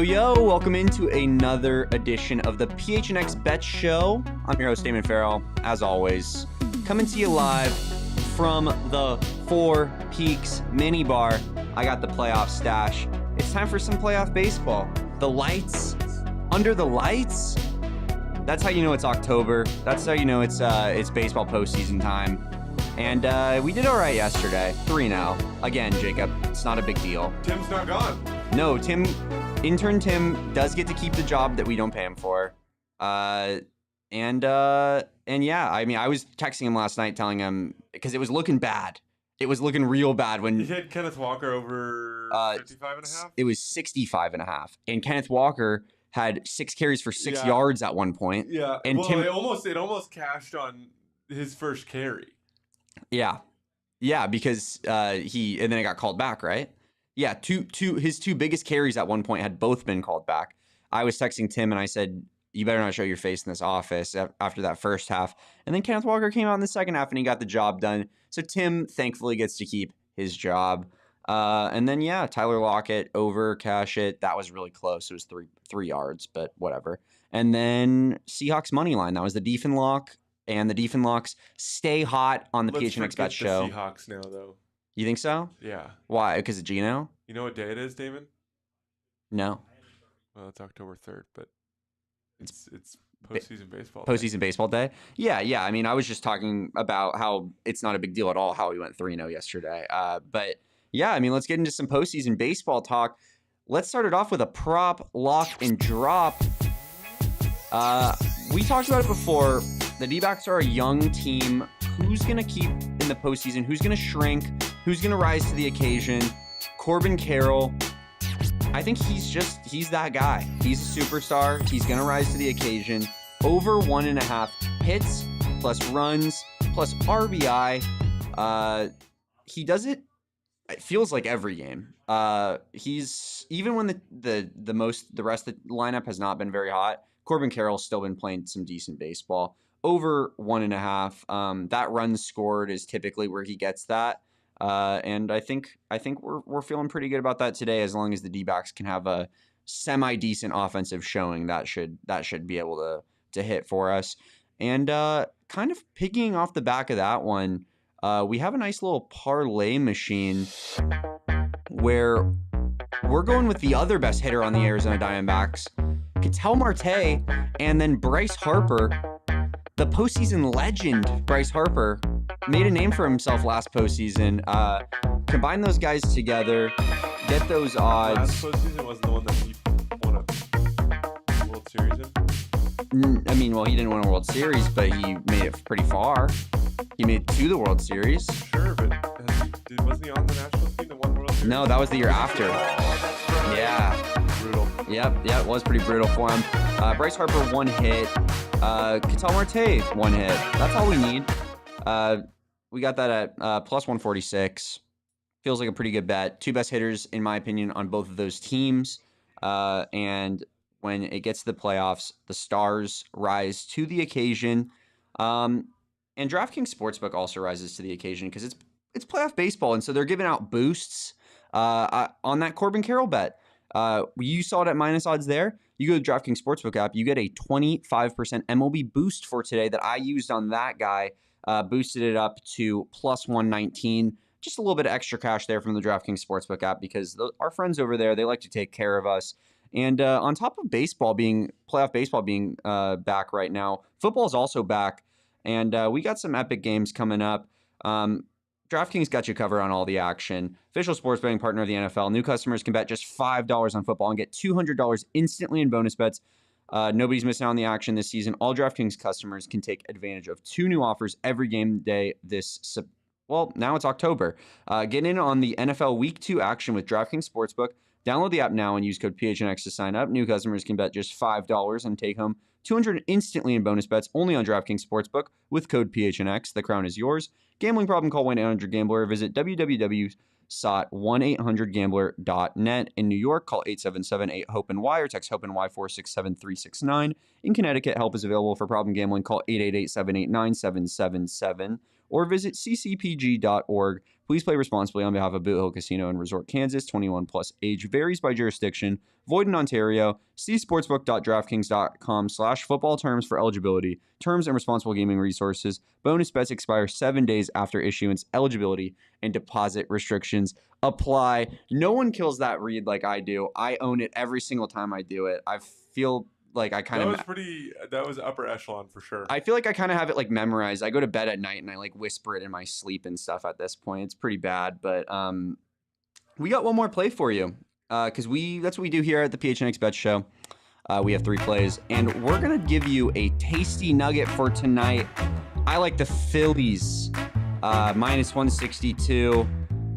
Yo, welcome into another edition of the PHNX Bets Show. I'm your host, Damon Farrell, as always, coming to you live from the Four Peaks mini bar. I got the playoff stash. It's time for some playoff baseball. The lights, under the lights. That's how you know it's October. That's how you know it's baseball postseason time. And we did all right yesterday, 3-0. Again, Jacob, it's not a big deal. Tim's not gone. No, Intern Tim does get to keep the job that we don't pay him for. And yeah, I mean, I was texting him last night telling him, because it was looking bad. It was looking real bad when... You hit Kenneth Walker over 55.5? It was 65.5. And Kenneth Walker had 6 carries for 6 yards at one point. Yeah, and well, Tim, it almost cashed on his first carry. Yeah, because and then it got called back, right? Yeah, his two biggest carries at one point had both been called back. I was texting Tim and I said, you better not show your face in this office after that first half. And then Kenneth Walker came out in the second half and he got the job done. So Tim thankfully gets to keep his job. And then, Tyler Lockett over, cash it. That was really close. It was three yards, but whatever. And then Seahawks money line. That was the Deefin lock. And the Deefin locks stay hot on the PHNX Bets show. Seahawks now, though. You think so? Yeah. Why? Because of Gino? You know what day it is, Damon? No. Well, it's October 3rd, but it's postseason baseball. Postseason baseball day? Yeah. I mean, I was just talking about how it's not a big deal at all how we went 3-0 yesterday. But yeah, I mean, let's get into some postseason baseball talk. Let's start it off with a prop, lock, and drop. We talked about it before. The D-backs are a young team. Who's going to keep in the postseason? Who's going to shrink? Who's going to rise to the occasion? Corbin Carroll. I think he's that guy. He's a superstar. He's going to rise to the occasion. Over 1.5 hits plus runs plus RBI. He does it feels like every game. He's even when the rest of the lineup has not been very hot, Corbin Carroll's still been playing some decent baseball. Over 1.5. That runs scored is typically where he gets that. And I think we're feeling pretty good about that today, as long as the D-backs can have a semi-decent offensive showing. That should be able to hit for us. And kind of picking off the back of that one, we have a nice little parlay machine where we're going with the other best hitter on the Arizona Diamondbacks, Ketel Marte, and then Bryce Harper. The postseason legend, Bryce Harper, made a name for himself last postseason. Combine those guys together, get those odds. Last postseason wasn't the one that he won a World Series in? I mean, well, he didn't win a World Series, but he made it pretty far. He made it to the World Series. Sure, but wasn't he on the national team that won the World Series? No, that was the year after. Yeah. Brutal. Yep, it was pretty brutal for him. Bryce Harper, 1 hit. Ketel Marte, 1 hit. That's all we need. We got that at plus 146. Feels like a pretty good bet. 2 best hitters, in my opinion, on both of those teams. And when it gets to the playoffs, the stars rise to the occasion. And DraftKings Sportsbook also rises to the occasion because it's playoff baseball, and so they're giving out boosts on that Corbin Carroll bet. You saw it at minus odds there. You go to the DraftKings Sportsbook app, you get a 25% MLB boost for today that I used on that guy. Boosted it up to plus 119. Just a little bit of extra cash there from the DraftKings Sportsbook app because our friends over there, they like to take care of us. And on top of playoff baseball being back right now, football is also back. And we got some epic games coming up. DraftKings got you covered on all the action. Official sports betting partner of the NFL. New customers can bet just $5 on football and get $200 instantly in bonus bets. Nobody's missing out on the action this season. All DraftKings customers can take advantage of 2 new offers every game day now it's October. Get in on the NFL Week 2 action with DraftKings Sportsbook. Download the app now and use code PHNX to sign up. New customers can bet just $5 and take home $200 instantly in bonus bets only on DraftKings Sportsbook with code PHNX. The crown is yours. Gambling problem? Call 1-800-GAMBLER. Visit www.1800gambler.net. In New York, call 877-8-HOPE-NY or text HOPE-NY 467-369. In Connecticut, help is available for problem gambling. Call 888-789-777 or visit ccpg.org. Please play responsibly on behalf of Boot Hill Casino and Resort, Kansas. 21 plus. Age varies by jurisdiction. Void in Ontario. See sportsbook.draftkings.com/football terms for eligibility, terms and responsible gaming resources. Bonus bets expire 7 days after issuance. Eligibility and deposit restrictions apply. No one kills that read like I do. I own it every single time I do it. I feel like I kind of... That was upper echelon for sure. I feel like I kind of have it like memorized. I go to bed at night and I like whisper it in my sleep and stuff at this point. It's pretty bad, but we got one more play for you because that's what we do here at the PHNX Bets Show. We have 3 plays, and we're going to give you a tasty nugget for tonight. I like the Phillies, minus 162.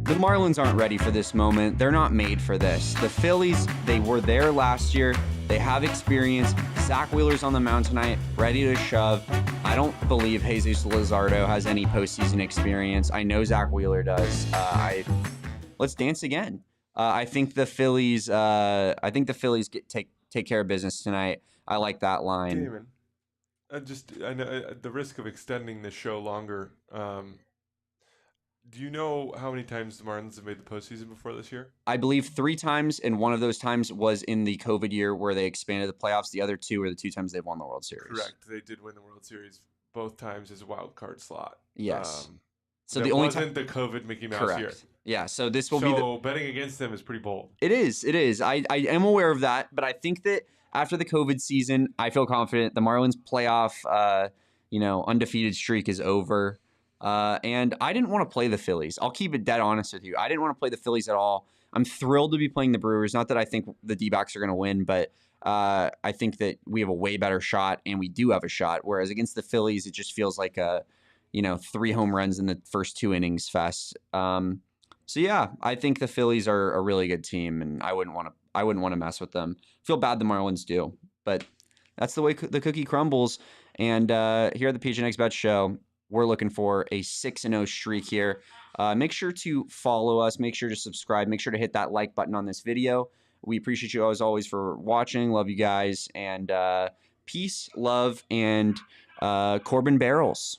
The Marlins aren't ready for this moment. They're not made for this. The Phillies, they were there last year. They have experience. Zach Wheeler's on the mound tonight, ready to shove. I don't believe Jesus Luzardo has any postseason experience. I know Zach Wheeler does. Let's dance again. I think the Phillies. Take care of business tonight. I like that line. Damon, I know at the risk of extending this show longer. Do you know how many times the Marlins have made the postseason before this year? I believe 3 times, and one of those times was in the COVID year where they expanded the playoffs. The other 2 were the 2 times they've won the World Series. Correct. They did win the World Series both times as a wild card slot. Yes. So the only wasn't the COVID Mickey Mouse correct. year. Yeah. So this will be betting against them is pretty bold. It is. It is. I am aware of that, but I think that after the COVID season, I feel confident the Marlins playoff, undefeated streak is over. And I didn't want to play the Phillies. I'll keep it dead honest with you. I didn't want to play the Phillies at all. I'm thrilled to be playing the Brewers. Not that I think the D-backs are going to win, but I think that we have a way better shot, and we do have a shot. Whereas against the Phillies, it just feels like 3 home runs in the first 2 innings fest. So yeah, I think the Phillies are a really good team, and I wouldn't want to mess with them. Feel bad the Marlins do, but that's the way the cookie crumbles. And here at the PHNX Bets Show, we're looking for a 6-0 streak here. Make sure to follow us. Make sure to subscribe. Make sure to hit that like button on this video. We appreciate you as always for watching. Love you guys. And peace, love, and Corbin barrels.